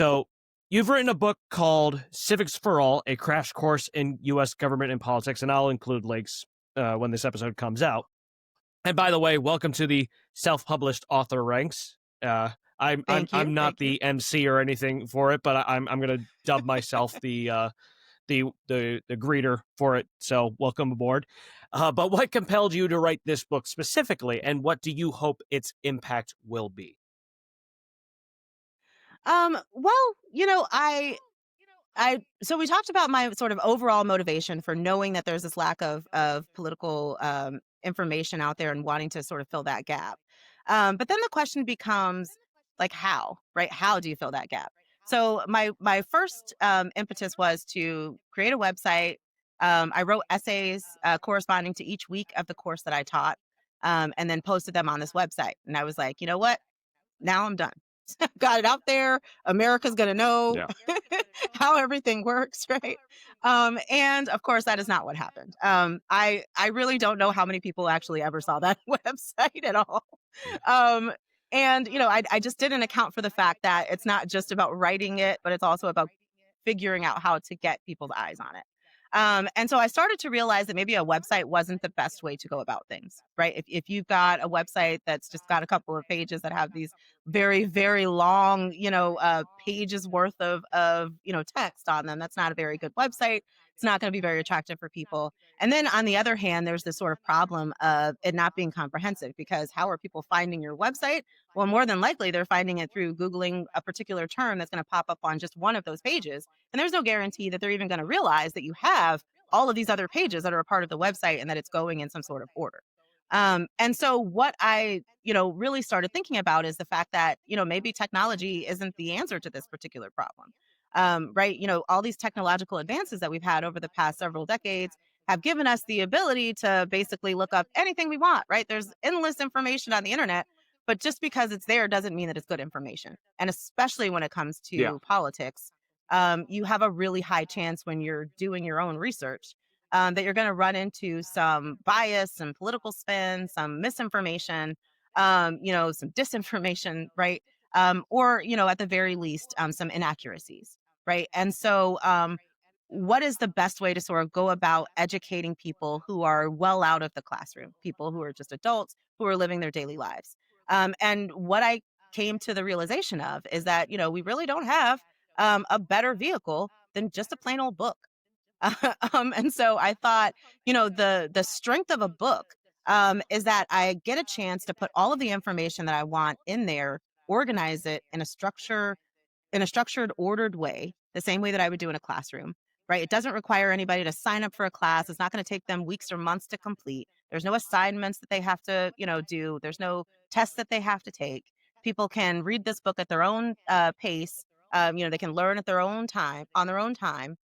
So you've written a book called Civics for All, a crash course in U.S. government and politics, and I'll include links when this episode comes out. And by the way, welcome to the self-published author ranks. Thank you. I'm not Thank you. the MC or anything for it, but I'm going to dub myself the greeter for it. So welcome aboard. But what compelled you to write this book specifically, and what do you hope its impact will be? Well, so we talked about my sort of overall motivation for knowing that there's this lack of political information out there and wanting to sort of fill that gap. But then the question becomes like how, right? How do you fill that gap? So my first impetus was to create a website. I wrote essays corresponding to each week of the course that I taught, and then posted them on this website. And I was like, you know what? Now I'm done. Got it out there. America's going to know Yeah. how everything works, right? And of course, that is not what happened. I really don't know how many people actually ever saw that website at all. Um, and I just didn't account for the fact that it's not just about writing it, but it's also about figuring out how to get people's eyes on it. And so I started to realize that maybe a website wasn't the best way to go about things, right? If you've got a website that's just got a couple of pages that have these very, very long, pages worth of text on them, that's not a very good website. It's not going to be very attractive for people. And then on the other hand, there's this sort of problem of it not being comprehensive because how are people finding your website? Well, more than likely, they're finding it through Googling a particular term that's going to pop up on just one of those pages. And there's no guarantee that they're even going to realize that you have all of these other pages that are a part of the website and that it's going in some sort of order. And so what I, really started thinking about is the fact that, maybe technology isn't the answer to this particular problem. Right. All these technological advances that we've had over the past several decades have given us the ability to basically look up anything we want, right? There's endless information on the internet, but just because it's there doesn't mean that it's good information. And especially when it comes Yeah. to politics, you have a really high chance when you're doing your own research that you're going to run into some bias, some political spin, some misinformation, some disinformation, right? Or, at the very least, some inaccuracies, right? And so, what is the best way to sort of go about educating people who are well out of the classroom, people who are just adults who are living their daily lives? And what I came to the realization of is that, we really don't have a better vehicle than just a plain old book. And so I thought, the strength of a book is that I get a chance to put all of the information that I want in there, organize it in a structured, ordered way, the same way that I would do in a classroom, right? It doesn't require anybody to sign up for a class. It's not going to take them weeks or months to complete. There's no assignments that they have to, do. There's no tests that they have to take. People can read this book at their own pace. They can learn at their own time, on their own time.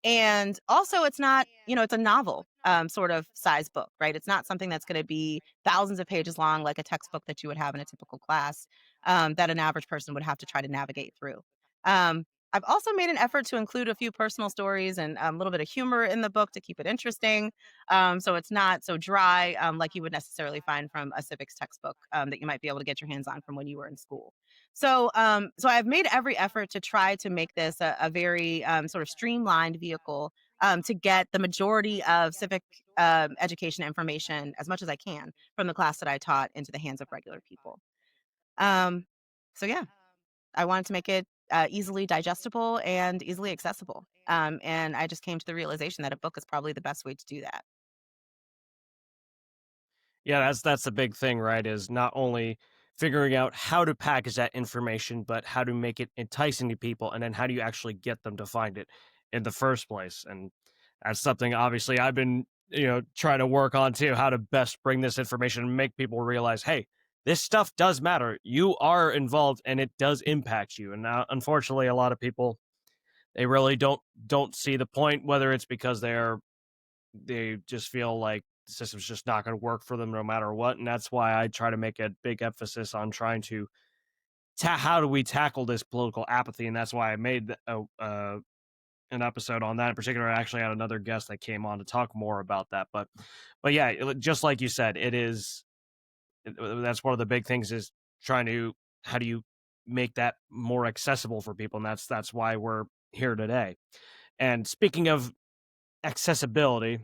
And also, it's not, it's a novel sort of size book, right? It's not something that's going to be thousands of pages long, like a textbook that you would have in a typical class that an average person would have to try to navigate through. Um, I've also made an effort to include a few personal stories and a little bit of humor in the book to keep it interesting. So it's not so dry like you would necessarily find from a civics textbook that you might be able to get your hands on from when you were in school. So I've made every effort to try to make this a very sort of streamlined vehicle to get the majority of civic education information as much as I can from the class that I taught into the hands of regular people. Um, so yeah, I wanted to make it easily digestible and easily accessible. And I just came to the realization that a book is probably the best way to do that. Yeah, that's the big thing, right? Is not only figuring out how to package that information, but how to make it enticing to people, and then how do you actually get them to find it in the first place? And that's something obviously I've been, trying to work on too, how to best bring this information and make people realize, hey, this stuff does matter. You are involved and it does impact you. And now, unfortunately, a lot of people they really don't see the point, whether it's because they just feel like the system's just not going to work for them no matter what. And that's why I try to make a big emphasis on trying to how do we tackle this political apathy. And that's why I made an episode on that in particular. I actually had another guest that came on to talk more about that. But yeah, just like you said, that's one of the big things is trying to how do you make that more accessible for people, and that's why we're here today. And speaking of accessibility,